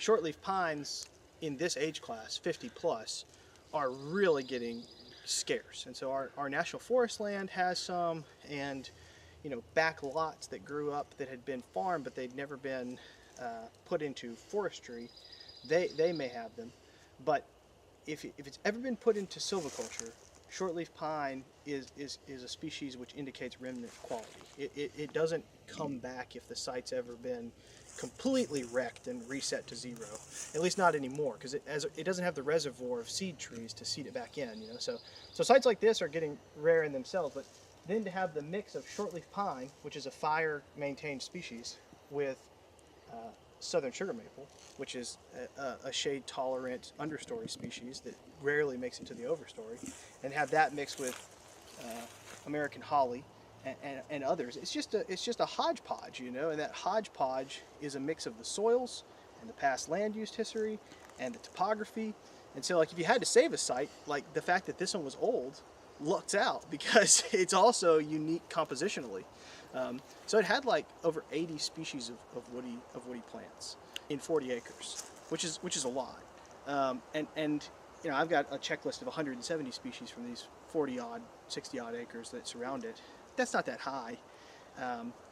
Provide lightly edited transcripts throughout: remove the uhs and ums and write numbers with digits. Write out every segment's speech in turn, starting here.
shortleaf pines in this age class, 50 plus, are really getting scarce. And so our national forest land has some, and back lots that grew up that had been farmed but they'd never been put into forestry, they may have them. But if it's ever been put into silviculture, shortleaf pine is a species which indicates remnant quality. It doesn't come back if the site's ever been completely wrecked and reset to zero. At least not anymore, because it doesn't have the reservoir of seed trees to seed it back in. So sites like this are getting rare in themselves. But then to have the mix of shortleaf pine, which is a fire-maintained species, with southern sugar maple, which is a shade-tolerant understory species that rarely makes it to the overstory, and have that mixed with American holly and others. It's just a hodgepodge, and that hodgepodge is a mix of the soils and the past land use history and the topography. And so, like, if you had to save a site, like the fact that this one was old lucks out because it's also unique compositionally. So it had like over 80 species of woody plants in 40 acres, which is a lot. And I've got a checklist of 170 species from these 40 odd, 60 odd acres that surround it. That's not that high.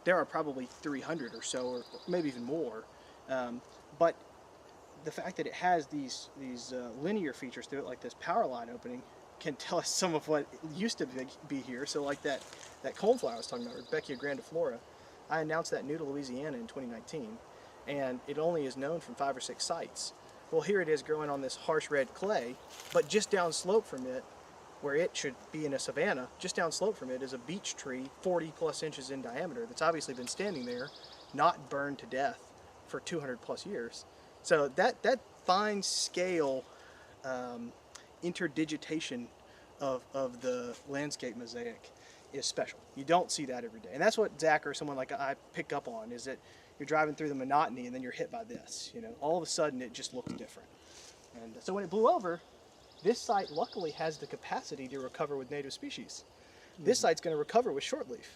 There are probably 300 or so, or maybe even more. But the fact that it has these linear features to it, like this power line opening, can tell us some of what used to be here. So like that coneflower I was talking about, Rudbeckia grandiflora, I announced that new to Louisiana in 2019, and it only is known from 5 or 6 sites. Well, here it is growing on this harsh red clay, but just downslope from it, where it should be in a savanna, just downslope from it is a beech tree 40 plus inches in diameter that's obviously been standing there, not burned to death for 200 plus years. So that fine scale interdigitation of the landscape mosaic is special. You don't see that every day. And that's what Zach or someone like I pick up on, is that you're driving through the monotony and then you're hit by this. All of a sudden it just looks different. And so when it blew over, this site luckily has the capacity to recover with native species. This site's going to recover with shortleaf.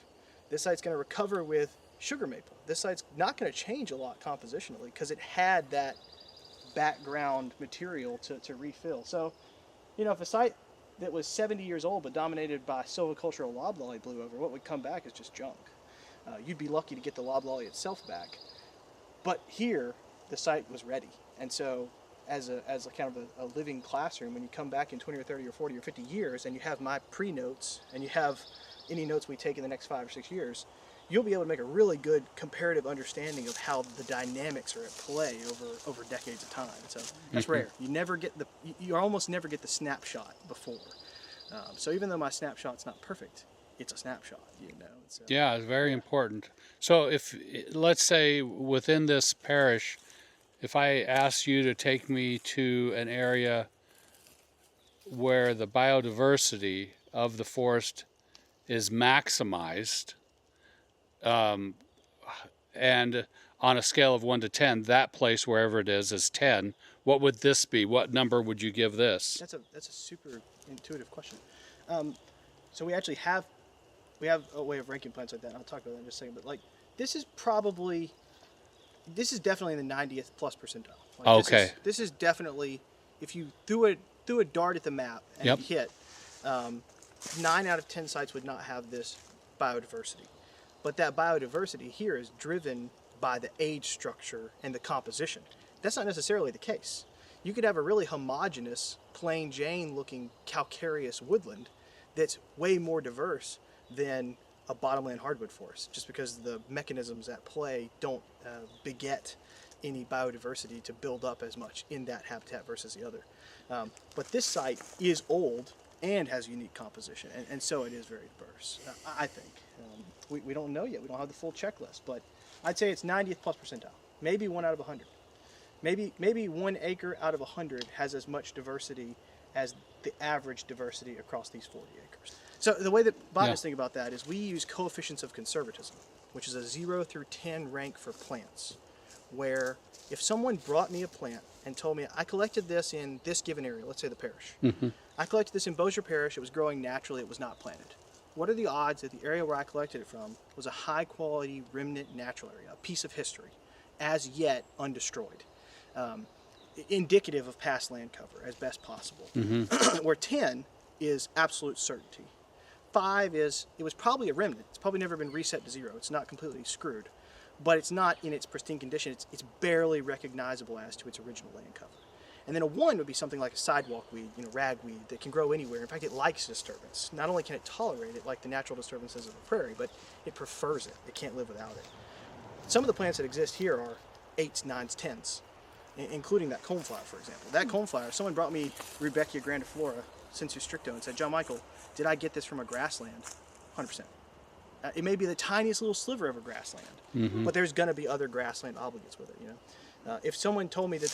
This site's going to recover with sugar maple. This site's not going to change a lot compositionally because it had that background material to refill. So, if a site that was 70 years old but dominated by silvicultural loblolly blew over, what would come back is just junk. You'd be lucky to get the loblolly itself back. But here, the site was ready. And so as a kind of a living classroom, when you come back in 20 or 30 or 40 or 50 years and you have my pre-notes and you have any notes we take in the next 5 or 6 years, you'll be able to make a really good comparative understanding of how the dynamics are at play over decades of time. So that's rare. You almost never get the snapshot before. So even though my snapshot's not perfect, it's a snapshot. Yeah, it's very important. So if, let's say, within this parish, if I asked you to take me to an area where the biodiversity of the forest is maximized, and on a scale of 1 to 10, that place, wherever it is 10, what would this be? What number would you give this? That's a super intuitive question. So we actually have a way of ranking plants like that, and I'll talk about that in just a second. But like, this is definitely in the 90th plus percentile. Like, okay. This is definitely, if you threw a dart at the map and Yep. hit, 9 out of 10 sites would not have this biodiversity. But that biodiversity here is driven by the age structure and the composition. That's not necessarily the case. You could have a really homogeneous, plain Jane looking calcareous woodland that's way more diverse than a bottomland hardwood forest, just because the mechanisms at play don't beget any biodiversity to build up as much in that habitat versus the other. But this site is old and has unique composition, and so it is very diverse, I think. We don't know yet. We don't have the full checklist, but I'd say it's 90th plus percentile, maybe 1 out of 100. Maybe 1 acre out of 100 has as much diversity as the average diversity across these 40 acres. So the way that botanists think about that is we use coefficients of conservatism, which is a 0 through 10 rank for plants, where if someone brought me a plant and told me, I collected this in this given area, let's say the parish. Mm-hmm. I collected this in Bossier Parish, it was growing naturally, it was not planted. What are the odds that the area where I collected it from was a high quality remnant natural area, a piece of history, as yet undestroyed? indicative of past land cover as best possible. Where 10 is absolute certainty. 5 is, it was probably a remnant. It's probably never been reset to 0. It's not completely screwed, but it's not in its pristine condition. It's barely recognizable as to its original land cover. And then a 1 would be something like a sidewalk weed, ragweed, that can grow anywhere. In fact, it likes disturbance. Not only can it tolerate it, like the natural disturbances of the prairie, but it prefers it. It can't live without it. Some of the plants that exist here are 8s, 9s, 10s, including that coneflower, for example. That coneflower, someone brought me Rudbeckia grandiflora, sensu stricto, and said, John Michael, did I get this from a grassland? 100%. It may be the tiniest little sliver of a grassland, but there's going to be other grassland obligates with it. If someone told me that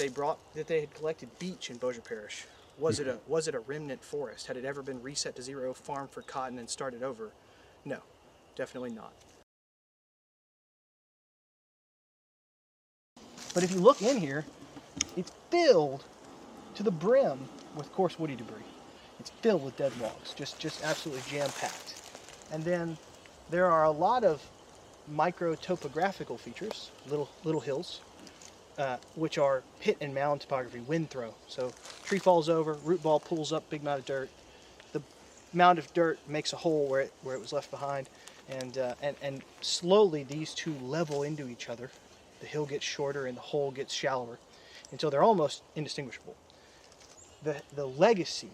they had collected beech in Bossier Parish, was it a remnant forest? Had it ever been reset to 0, farmed for cotton, and started over? No, definitely not. But if you look in here, it's filled to the brim with coarse woody debris. It's filled with dead logs, just absolutely jam-packed. And then there are a lot of micro-topographical features, little hills, which are pit and mound topography, wind throw. So tree falls over, root ball pulls up big amount of dirt. The mound of dirt makes a hole where it was left behind, and slowly these two level into each other. The hill gets shorter and the hole gets shallower until they're almost indistinguishable. The legacy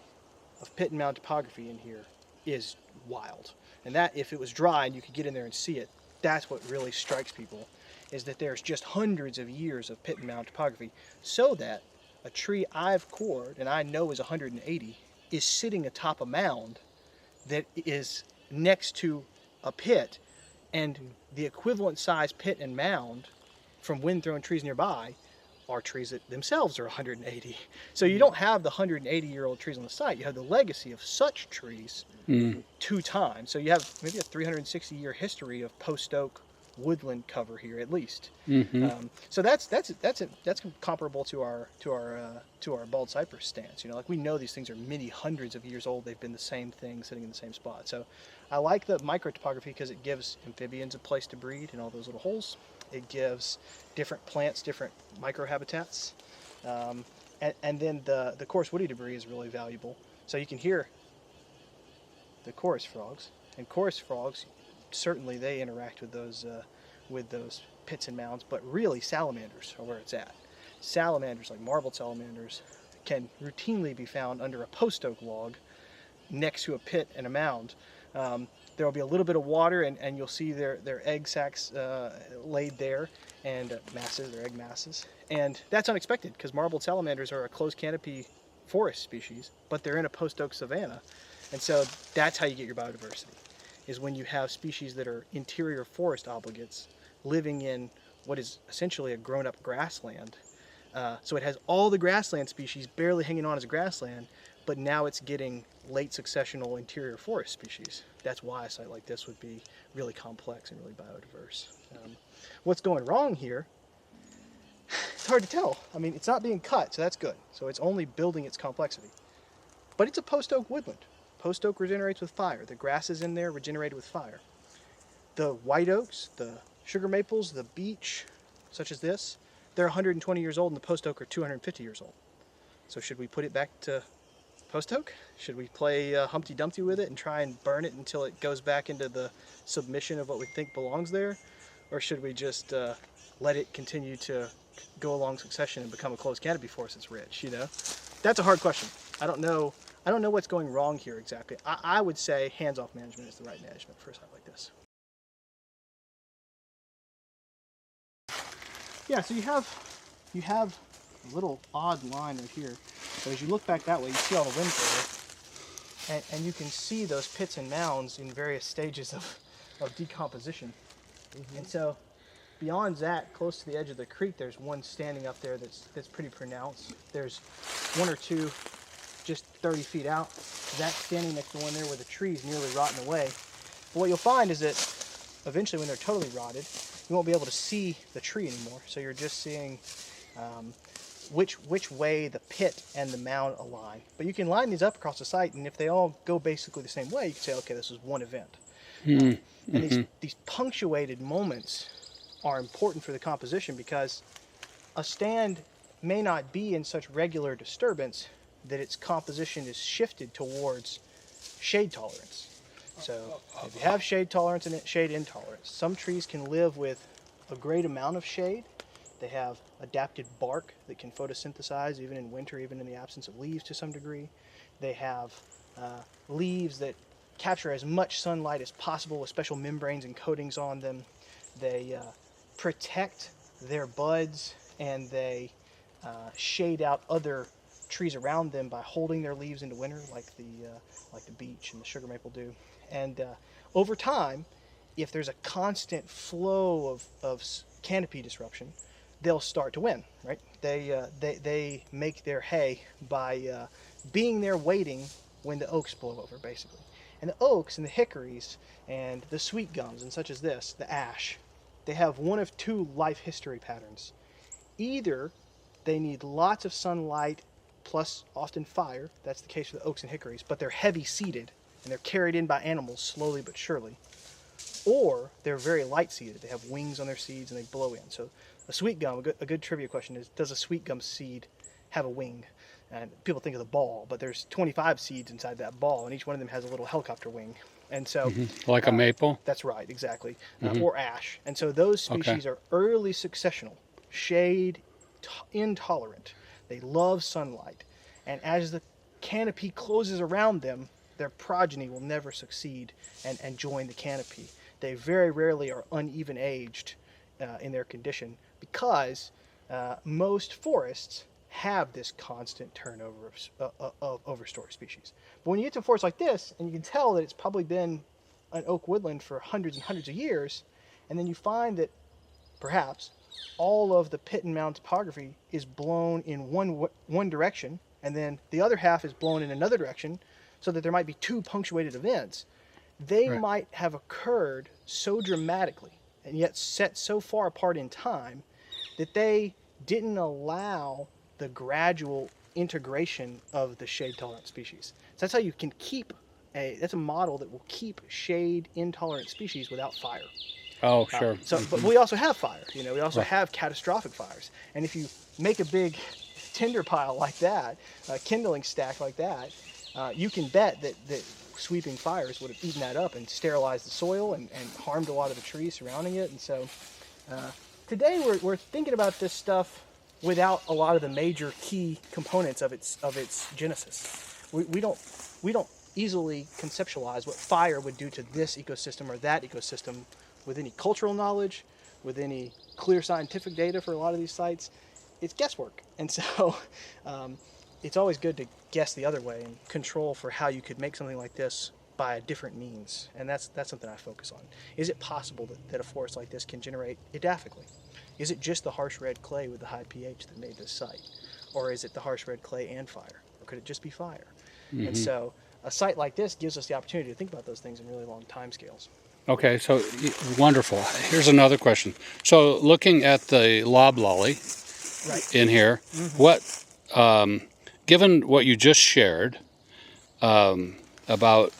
of pit and mound topography in here is wild. And that, if it was dry and you could get in there and see it, that's what really strikes people, is that there's just hundreds of years of pit and mound topography, so that a tree I've cored and I know is 180 is sitting atop a mound that is next to a pit, and the equivalent size pit and mound from wind-thrown trees nearby are trees that themselves are 180. So you don't have the 180-year-old trees on the site. You have the legacy of such trees 2 times. So you have maybe a 360-year history of post-oak woodland cover here, at least. So that's comparable to our bald cypress stands. Like, we know these things are many hundreds of years old. They've been the same thing sitting in the same spot. So I like the micro topography because it gives amphibians a place to breed in all those little holes. It gives different plants different microhabitats, and then the coarse woody debris is really valuable. So you can hear the chorus frogs, and chorus frogs, certainly they interact with those pits and mounds, but really salamanders are where it's at. Salamanders, like marbled salamanders, can routinely be found under a post oak log next to a pit and a mound. There will be a little bit of water, and you'll see their egg sacs laid there, and their egg masses. And that's unexpected, because marbled salamanders are a closed canopy forest species, but they're in a post oak savanna. And so that's how you get your biodiversity, is when you have species that are interior forest obligates living in what is essentially a grown-up grassland. So it has all the grassland species barely hanging on as a grassland, but now it's getting late successional interior forest species. That's why a site like this would be really complex and really biodiverse. What's going wrong here, it's hard to tell. I mean, it's not being cut, so that's good. So it's only building its complexity. But it's a post-oak woodland. Post-oak regenerates with fire. The grasses in there regenerated with fire. The white oaks, the sugar maples, the beech, such as this, they're 120 years old, and the post-oak are 250 years old. So should we put it back to post oak? Should we play Humpty Dumpty with it and try and burn it until it goes back into the submission of what we think belongs there? Or should we just let it continue to go along succession and become a closed canopy forest that's rich? That's a hard question. I don't know what's going wrong here exactly. I would say hands-off management is the right management for a site like this. Yeah, so you have a little odd line right here. So as you look back that way, you see all the wind throw, and you can see those pits and mounds in various stages of decomposition. And so beyond that, close to the edge of the creek, there's one standing up there that's pretty pronounced. There's one or two just 30 feet out. That's standing next to one there where the tree's nearly rotten away. But what you'll find is that eventually when they're totally rotted, you won't be able to see the tree anymore. So you're just seeing which way the pit and the mound align. But you can line these up across the site, and if they all go basically the same way, you can say, okay, this is one event. And these punctuated moments are important for the composition, because a stand may not be in such regular disturbance that its composition is shifted towards shade tolerance. So if you have shade tolerance and shade intolerance, some trees can live with a great amount of shade. They have adapted bark that can photosynthesize even in winter, even in the absence of leaves to some degree. They have leaves that capture as much sunlight as possible with special membranes and coatings on them. They protect their buds, and they shade out other trees around them by holding their leaves into winter, like the beech and the sugar maple do. And over time, if there's a constant flow of canopy disruption, they'll start to win, right? They make their hay by being there waiting when the oaks blow over, basically. And the oaks and the hickories and the sweet gums and such as this, the ash, they have one of two life history patterns. Either they need lots of sunlight plus often fire, that's the case for the oaks and hickories, but they're heavy seeded and they're carried in by animals slowly but surely. Or they're very light seeded, they have wings on their seeds and they blow in. So a sweet gum, a good trivia question is, does a sweet gum seed have a wing? And people think of the ball, but there's 25 seeds inside that ball, and each one of them has a little helicopter wing. And so, Like a maple? That's right, exactly, or ash. And so those species are early successional, shade intolerant. They love sunlight, and as the canopy closes around them, their progeny will never succeed and join the canopy. They very rarely are uneven aged in their condition because most forests have this constant turnover of overstory species. But when you get to a forest like this, and you can tell that it's probably been an oak woodland for hundreds and hundreds of years, and then you find that perhaps all of the pit and mound topography is blown in one direction, and then the other half is blown in another direction, so that there might be two punctuated events, they might have occurred so dramatically and yet set so far apart in time that they didn't allow the gradual integration of the shade tolerant species. So that's how you can keep that's a model that will keep shade intolerant species without fire. Oh, sure. But we also have fire. We also have catastrophic fires. And if you make a big tinder pile like that, a kindling stack like that, you can bet that sweeping fires would have eaten that up and sterilized the soil and harmed a lot of the trees surrounding it. And so today we're thinking about this stuff without a lot of the major key components of its genesis. We don't easily conceptualize what fire would do to this ecosystem or that ecosystem with any cultural knowledge, with any clear scientific data for a lot of these sites. It's guesswork. And so it's always good to guess the other way and control for how you could make something like this by a different means. And that's something I focus on. Is it possible that a forest like this can generate edaphically? Is it just the harsh red clay with the high pH that made this site? Or is it the harsh red clay and fire? Or could it just be fire? And so a site like this gives us the opportunity to think about those things in really long time scales. Okay, so wonderful. Here's another question. So looking at the loblolly in here, what, given what you just shared about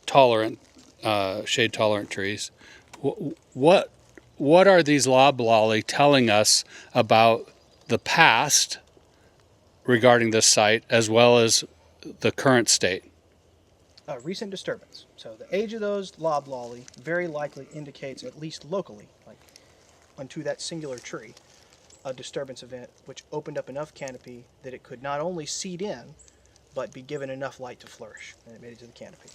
tolerant, shade tolerant trees, what are these loblolly telling us about the past regarding this site as well as the current state? Recent disturbance. So the age of those loblolly very likely indicates, at least locally, like onto that singular tree, a disturbance event which opened up enough canopy that it could not only seed in, but be given enough light to flourish, and it made it to the canopy.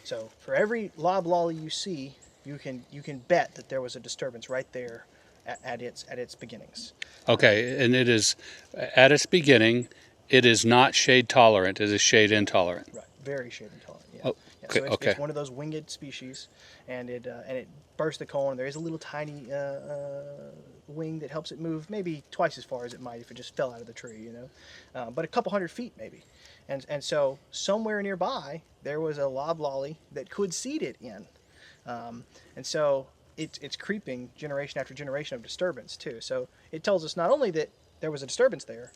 So for every loblolly you see, you can bet that there was a disturbance right there at its beginnings. Okay, and it is at its beginning. It is not shade tolerant. It is shade intolerant. Right, very shade intolerant. Yeah. Oh, So okay. it's one of those winged species, and it bursts the cone. There is a little tiny wing that helps it move maybe twice as far as it might if it just fell out of the tree, but a couple hundred feet maybe. And so somewhere nearby there was a loblolly that could seed it in, and so it's creeping generation after generation of disturbance too. So it tells us not only that there was a disturbance there,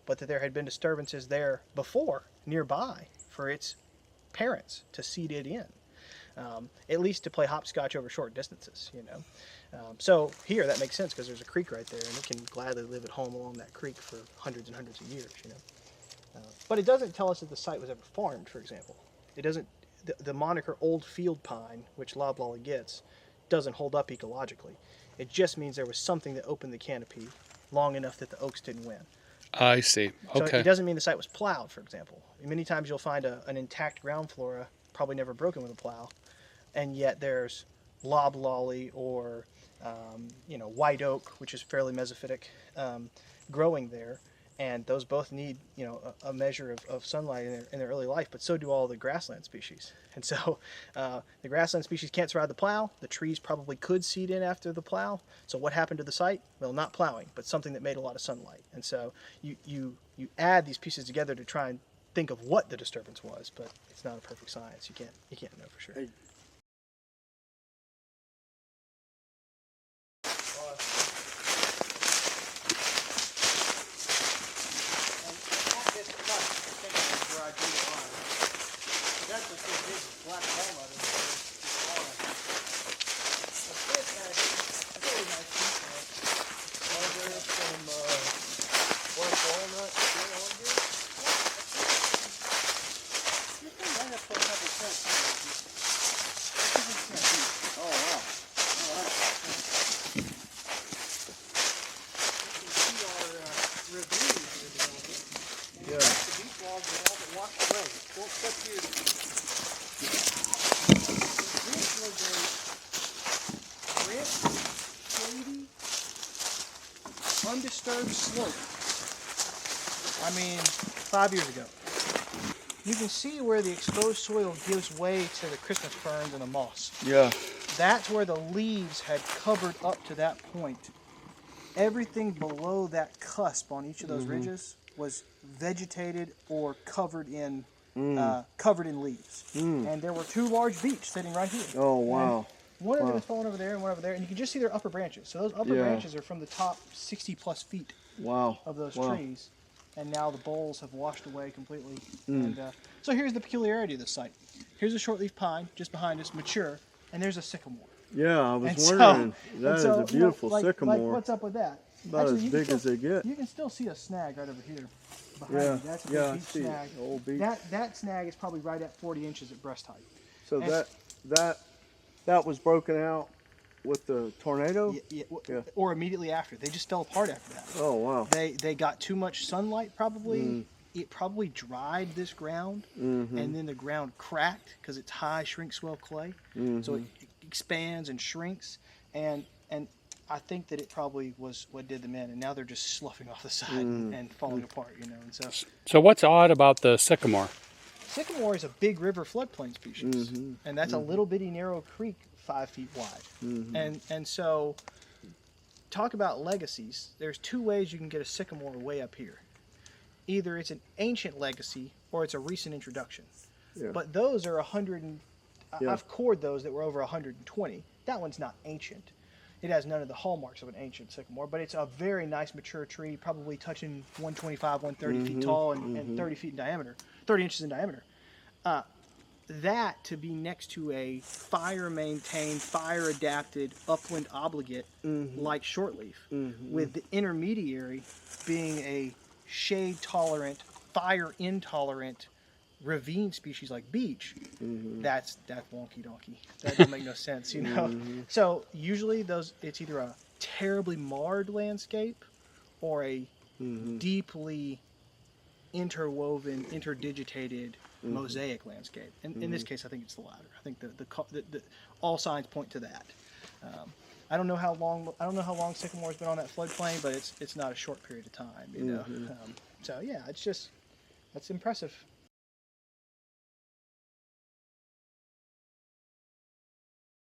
but that there had been disturbances there before nearby for its parents to seed it in. at least to play hopscotch over short distances, you know. So here that makes sense because there's a creek right there, and it can gladly live at home along that creek for hundreds and hundreds of years, you know. But it doesn't tell us that the site was ever farmed, for example. It doesn't. The moniker Old Field Pine, which loblolly gets, doesn't hold up ecologically. It just means there was something that opened the canopy long enough that the oaks didn't win. I see. So Okay. it doesn't mean the site was plowed, for example. Many times you'll find an intact ground flora, probably never broken with a plow, and yet there's loblolly or white oak, which is fairly mesophytic, growing there, and those both need a measure of sunlight in their early life, but so do all the grassland species. And so the grassland species can't survive the plow. The trees probably could seed in after the plow. So what happened to the site? Well, not plowing, but something that made a lot of sunlight. And so you add these pieces together to try and think of what the disturbance was, but it's not a perfect science. You can't know for sure. Hey. Undisturbed slope. I mean, 5 years ago. You can see where the exposed soil gives way to the Christmas ferns and the moss. Yeah. That's where the leaves had covered up to that point. Everything below that cusp on each of those ridges was vegetated or covered in leaves. And there were two large beech sitting right here. Oh, wow. And one of them is falling over there and one over there, and you can just see their upper branches. So those upper branches are from the top 60 plus feet of those trees, and now the boles have washed away completely. And so here's the peculiarity of this site. Here's a shortleaf pine just behind us, mature, and there's a sycamore. Yeah, I was And wondering. so, That is a beautiful sycamore. Like, what's up with that? About Actually, as you can big still- as they get. You can still see a snag right over here behind Yeah, you. That's a big yeah, I beech see it. snag. Old beech. That snag is probably right at 40 inches at breast height. So and- that was broken out with the tornado? Yeah. Or immediately after. They just fell apart after that. Oh, wow. They got too much sunlight probably. It probably dried this ground, and then the ground cracked because it's high shrink swell clay. So it expands and shrinks, and I think that it probably was what did them in, and now they're just sloughing off the side and falling apart, you know. And so So what's odd about the sycamore? sycamore is a big river floodplain species, and that's a little bitty narrow creek 5 feet wide. And so talk about legacies. There's two ways you can get a sycamore way up here. Either it's an ancient legacy or it's a recent introduction. Yeah. But those are 100 and Yeah. I've cored those that were over 120. That one's not ancient. It has none of the hallmarks of an ancient sycamore, but it's a very nice mature tree, probably touching 125, 130 feet tall and 30 feet in diameter, 30 inches in diameter. That to be next to a fire-maintained, fire-adapted upland obligate like shortleaf, with the intermediary being a shade-tolerant, fire-intolerant ravine species like beech, that's wonky donkey. That doesn't make no sense, you know. So usually it's either a terribly marred landscape or a deeply interwoven, interdigitated mosaic landscape. And in this case, I think it's the latter. I think the all signs point to that. I don't know how long sycamore's been on that floodplain, but it's not a short period of time, you know. So yeah, that's impressive.